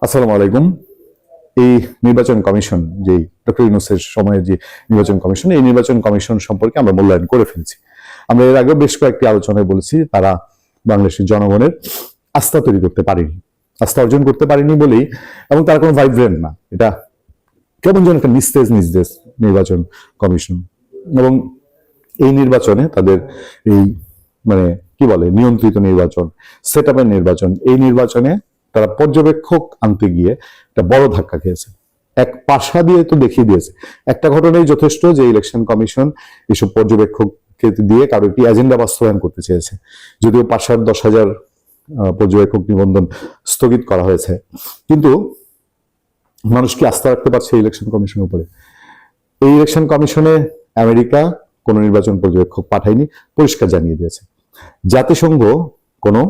আসসালামু আলাইকুম। এই নির্বাচন কমিশন, যে ডক্টর ইউনূসের সময়ের যে নির্বাচন কমিশন, এই নির্বাচন কমিশন সম্পর্কে আমরা মূল্যায়ন করে ফেলছি। আমরা এর আগেও বেশ কয়েকটি আলোচনায় বলেছি তারা বাংলাদেশের জনগণের আস্থা তৈরি করতে পারেনি, আস্থা অর্জন করতে পারেনি বলেই, এবং তারা কোনো ভাইব্রেন্ট না, এটা কেমন যেন একটা নিস্তেজ নিস্তেজ নির্বাচন কমিশন। এবং এই নির্বাচনে তাদের এই মানে কি বলে নিয়ন্ত্রিত নির্বাচন, সেট আপের নির্বাচন, এই নির্বাচনে তারা পর্যবেক্ষক আনতে গিয়ে একটা বড় ধাক্কা খেয়েছে। এক পাশা দিয়ে তো দেখিয়ে দিয়েছে, একটা ঘটনাই যথেষ্ট যে ইলেকশন কমিশন এসব পর্যবেক্ষককে দিয়ে কারো একটি এজেন্ডা বাস্তবায়ন করতে চেয়েছে। যদিও পাশার 10,000 পর্যবেক্ষক নিবন্ধন স্থগিত করা হয়েছে, কিন্তু মানুষ কি আস্থা রাখতে পারছে ইলেকশন কমিশনের উপরে? এই ইলেকশন কমিশনে আমেরিকা কোন নির্বাচন পর্যবেক্ষক পাঠায়নি, পরিষ্কার জানিয়ে দিয়েছে। জাতিসংঘ কোনো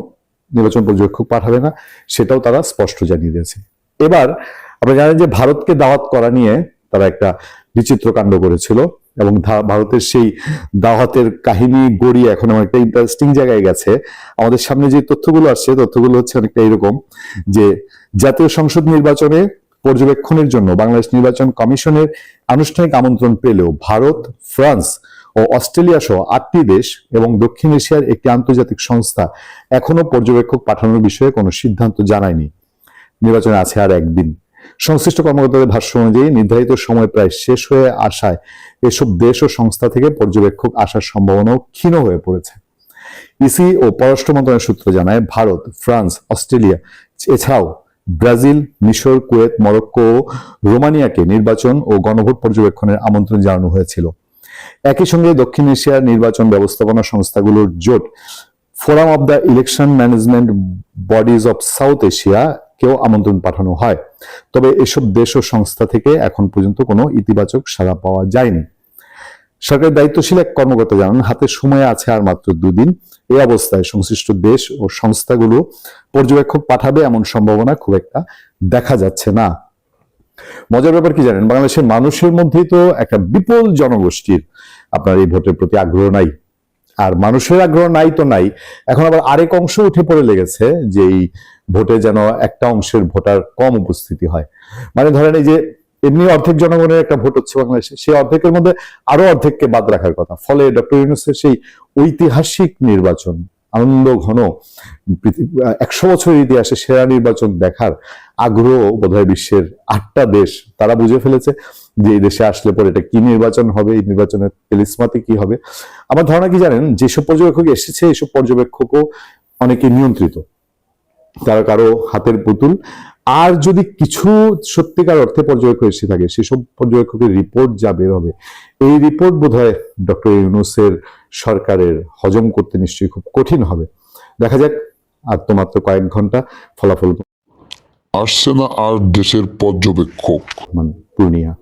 নির্বাচন পর্যবেক্ষক পাঠাবে না, সেটাও তারা স্পষ্ট জানিয়ে দিয়েছে। এবার আমরা জানেন যে ভারতকে দাওয়াত করা নিয়ে তারা একটা বিচিত্র কাণ্ড করেছিল, এবং ভারতের সেই দাওয়াতের কাহিনী গড়িয়ে এখন আমার একটা ইন্টারেস্টিং জায়গায় গেছে। আমাদের সামনে যে তথ্যগুলো আসছে, তথ্যগুলো হচ্ছে অনেকটা এরকম যে জাতীয় সংসদ নির্বাচনে পর্যবেক্ষণের জন্য বাংলাদেশ নির্বাচন কমিশনের আনুষ্ঠানিক আমন্ত্রণ পেলেও ভারত, ফ্রান্স ও অস্ট্রেলিয়া সহ 8টি দেশ এবং দক্ষিণ এশিয়ার একটি আন্তর্জাতিক সংস্থা এখনো পর্যবেক্ষক পাঠানোর বিষয়ে কোনো সিদ্ধান্ত জানায়নি। নির্বাচনে আছে আর একদিন। সংশ্লিষ্ট কর্মকর্তাদের ভাষ্য অনুযায়ী নির্ধারিত সময় প্রায় শেষ হয়ে আসায় এসব দেশ ও সংস্থা থেকে পর্যবেক্ষক আসার সম্ভাবনাও ক্ষীণ হয়ে পড়েছে। ইসি ও পররাষ্ট্র মন্ত্রণালয়ের সূত্র জানায়, ভারত, ফ্রান্স, অস্ট্রেলিয়া এছাড়াও ব্রাজিল, মিশর, কুয়েত, মরক্কো ও রোমানিয়াকে নির্বাচন ও গণভোট পর্যবেক্ষণের আমন্ত্রণ জানানো হয়েছিল। একই সঙ্গে দক্ষিণ এশিয়ার নির্বাচন ব্যবস্থাপনা সংস্থাগুলোর জোট forum of the election management bodies of south Asia কেও আমন্ত্রণ পাঠানো হয়। তবে এসব দেশ ও সংস্থা থেকে এখন পর্যন্ত কোনো ইতিবাচক সাড়া পাওয়া যায়নি। সরকারের দায়িত্বশীল এক কর্মকর্তা জানান, হাতে সময় আছে আর মাত্র 2 দিন। এই অবস্থায় সংশ্লিষ্ট দেশ ও সংস্থাগুলো পর্যবেক্ষক পাঠাবে এমন সম্ভাবনা খুব একটা দেখা যাচ্ছে না। মজার ব্যাপার কি জানেন, বাংলাদেশের মানুষের মধ্যেই তো একটা বিপুল জনগোষ্ঠীর আপনার এই ভোটের প্রতি আগ্রহ নাই। আর মানুষের আগ্রহ নাই তো নাই, এখন আবার আরেক অংশ উঠে পড়ে লেগেছে যে এই ভোটে যেন একটা অংশের ভোটার কম উপস্থিতি হয়। মানে ধরেন এই যে এমনি অর্ধেক জনগণের একটা ভোট হচ্ছে বাংলাদেশে, সেই অর্ধেকের মধ্যে আরো অর্ধেককে বাদ রাখার কথা। ফলে ডক্টর ইউনূসের সেই ঐতিহাসিক নির্বাচন, আনন্দ ঘন 100 বছরের ইতিহাসে সেরা নির্বাচন দেখার আগ্রহ বোধহয় বিশ্বের 8টা দেশ, তারা বুঝে ফেলেছে যে এই দেশে আসলে পরে এটা কি নির্বাচন হবে, এই নির্বাচনের তেলিসমাতি কি হবে। আমার ধারণা কি জানেন, যেসব পর্যবেক্ষক এসেছে এইসব পর্যবেক্ষকও অনেকে নিয়ন্ত্রিত, তারা কারো হাতের পুতুল। আর যদি কিছু সত্যিকার অর্থে পর্যবেক্ষক এসে থাকে, সেসব পর্যবেক্ষকের রিপোর্ট যা বের হবে, এই রিপোর্ট বোধহয় ডক্টর ইউনূসের সরকারের হজম করতে নিশ্চয়ই খুব কঠিন হবে। দেখা যাক, আর তো মাত্র কয়েক ঘন্টা, ফলাফল আসছে না আর দেশের পর্যবেক্ষক। পূর্ণিয়া।